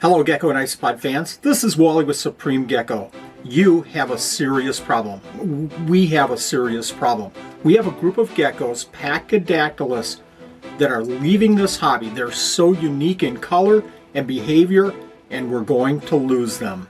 Hello Gecko and Isopod fans, this is Wally with Supreme Gecko. You have a serious problem. We have a serious problem. We have a group of geckos, Pachydactylus, that are leaving this hobby. They're so unique in color and behavior, and we're going to lose them.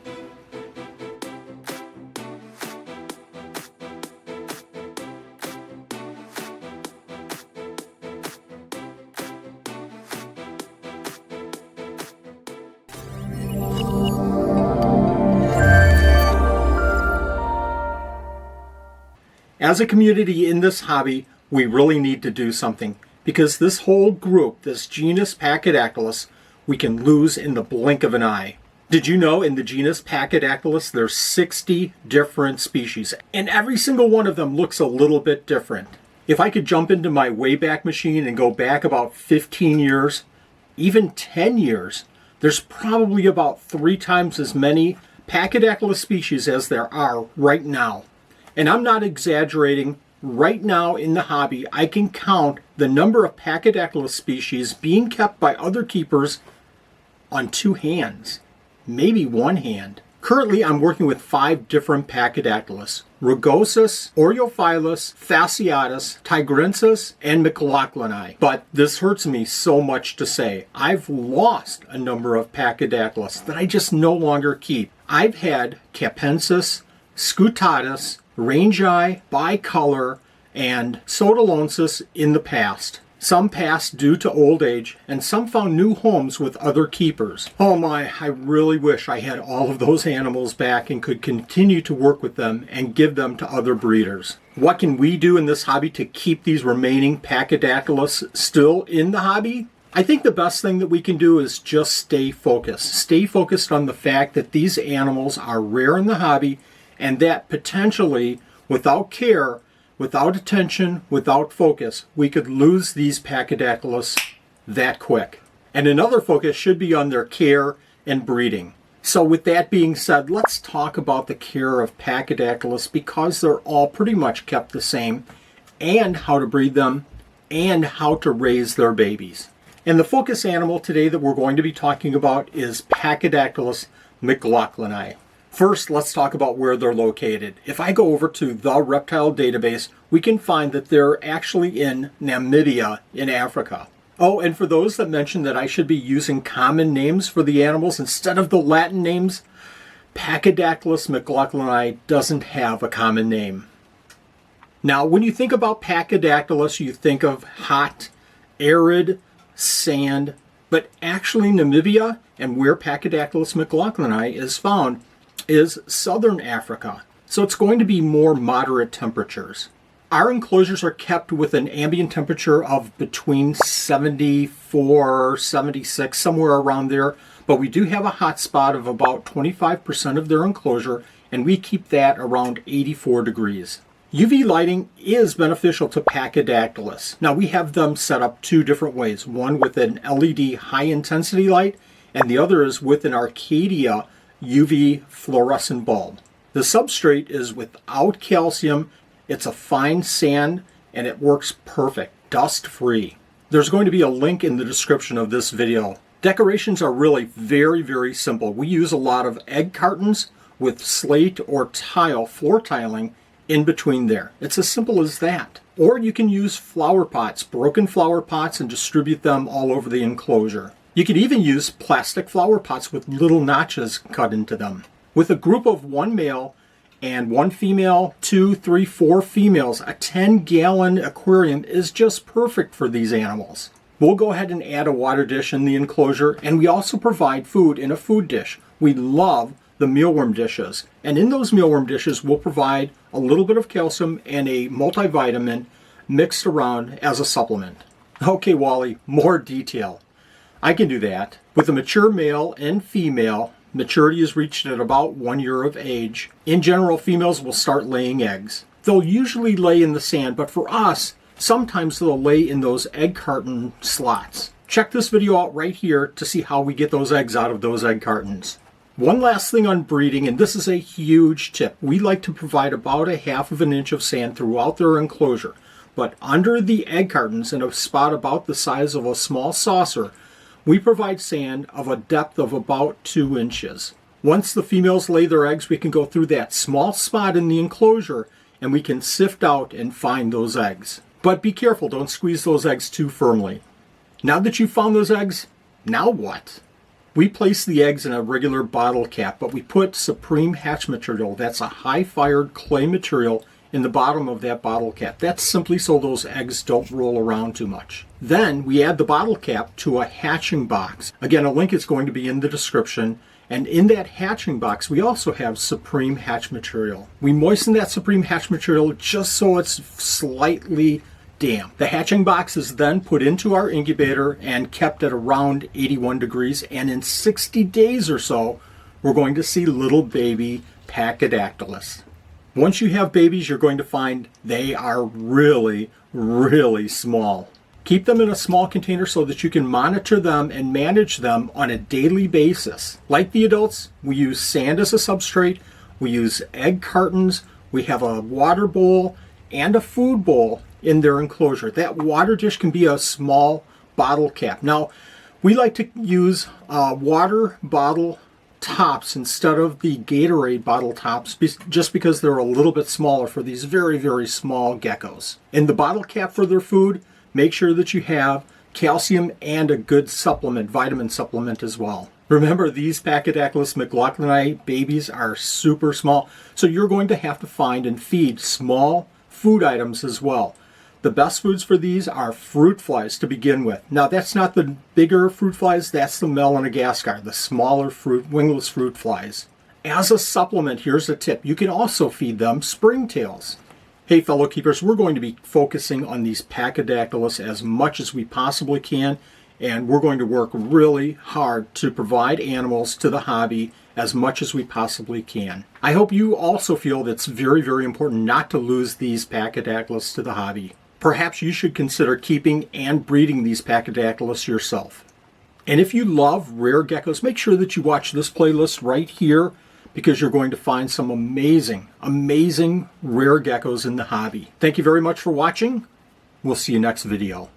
As a community in this hobby, we really need to do something because this whole group, this genus Pachydactylus, we can lose in the blink of an eye. Did you know in the genus Pachydactylus there's 60 different species and every single one of them looks a little bit different? If I could jump into my Wayback Machine and go back about 15 years, even 10 years, there's probably about 3 times as many Pachydactylus species as there are right now. And I'm not exaggerating. Right now in the hobby, I can count the number of Pachydactylus species being kept by other keepers on 2 hands, maybe 1 hand. Currently, I'm working with 5 different Pachydactylus: rugosus, Oreophilus, fasciatus, tigrensis, and mclachlani. But this hurts me so much to say. I've lost a number of Pachydactylus that I just no longer keep. I've had capensis, scutatus, rangi, bicolor, and sodalonsis in the past. Some passed due to old age, and some found new homes with other keepers. Oh my, I really wish I had all of those animals back and could continue to work with them and give them to other breeders. What can we do in this hobby to keep these remaining Pachydactylus still in the hobby? I think the best thing that we can do is just stay focused. Stay focused on the fact that these animals are rare in the hobby and that potentially, without care, without attention, without focus, we could lose these Pachydactylus that quick. And another focus should be on their care and breeding. So with that being said, let's talk about the care of Pachydactylus because they're all pretty much kept the same, and how to breed them, and how to raise their babies. And the focus animal today that we're going to be talking about is Pachydactylus mclachlani. First, let's talk about where they're located. If I go over to the reptile database, we can find that they're actually in Namibia in Africa. Oh, and for those that mentioned that I should be using common names for the animals instead of the Latin names, Pachydactylus mclachlani doesn't have a common name. Now, when you think about Pachydactylus, you think of hot, arid, sand, but actually Namibia and where Pachydactylus mclachlani is found is southern Africa, so it's going to be more moderate temperatures. Our enclosures are kept with an ambient temperature of between 74, 76, somewhere around there, but we do have a hot spot of about 25% of their enclosure, and we keep that around 84 degrees. UV lighting is beneficial to Pachydactylus. Now we have them set up 2 different ways, one with an LED high intensity light, and the other is with an Arcadia UV fluorescent bulb. The substrate is without calcium, it's a fine sand, and it works perfect, dust free. There's going to be a link in the description of this video. Decorations are really very, very simple. We use a lot of egg cartons with slate or tile, floor tiling, in between there. It's as simple as that. Or you can use flower pots, broken flower pots, and distribute them all over the enclosure. You could even use plastic flower pots with little notches cut into them. With a group of 1 male and 1 female, 2, 3, 4 females, a 10-gallon aquarium is just perfect for these animals. We'll go ahead and add a water dish in the enclosure, and we also provide food in a food dish. We love the mealworm dishes, and in those mealworm dishes we'll provide a little bit of calcium and a multivitamin mixed around as a supplement. Okay, Wally, more detail. I can do that. With a mature male and female, maturity is reached at about 1 year of age. In general, females will start laying eggs. They'll usually lay in the sand, but for us, sometimes they'll lay in those egg carton slots. Check this video out right here to see how we get those eggs out of those egg cartons. One last thing on breeding, and this is a huge tip. We like to provide about 1/2 inch of sand throughout their enclosure, but under the egg cartons in a spot about the size of a small saucer, We provide sand of a depth of about 2 inches. Once the females lay their eggs, we can go through that small spot in the enclosure and we can sift out and find those eggs. But be careful, don't squeeze those eggs too firmly. Now that you've found those eggs, now what? We place the eggs in a regular bottle cap, but we put Supreme Hatch material, that's a high-fired clay material, in the bottom of that bottle cap. That's simply so those eggs don't roll around too much. Then we add the bottle cap to a hatching box. Again, a link is going to be in the description. And in that hatching box, we also have Supreme Hatch material. We moisten that Supreme Hatch material just so it's slightly damp. The hatching box is then put into our incubator and kept at around 81 degrees. And in 60 days or so, we're going to see little baby Pachydactylus. Once you have babies, you're going to find they are really, really small. Keep them in a small container so that you can monitor them and manage them on a daily basis. Like the adults, we use sand as a substrate, we use egg cartons, we have a water bowl and a food bowl in their enclosure. That water dish can be a small bottle cap. Now, we like to use water bottle tops instead of the Gatorade bottle tops just because they're a little bit smaller for these very, very small geckos. In the bottle cap for their food, make sure that you have calcium and a good supplement, vitamin supplement as well. Remember, these Pachydactylus mclachlani babies are super small, so you're going to have to find and feed small food items as well. The best foods for these are fruit flies to begin with. Now, that's not the bigger fruit flies, that's the Melanogaster, the smaller wingless fruit flies. As a supplement, here's a tip. You can also feed them springtails. Hey, fellow keepers, we're going to be focusing on these Pachydactylus as much as we possibly can, and we're going to work really hard to provide animals to the hobby as much as we possibly can. I hope you also feel that it's very, very important not to lose these Pachydactylus to the hobby. Perhaps you should consider keeping and breeding these Pachydactylus yourself. And if you love rare geckos, make sure that you watch this playlist right here because you're going to find some amazing, amazing rare geckos in the hobby. Thank you very much for watching. We'll see you next video.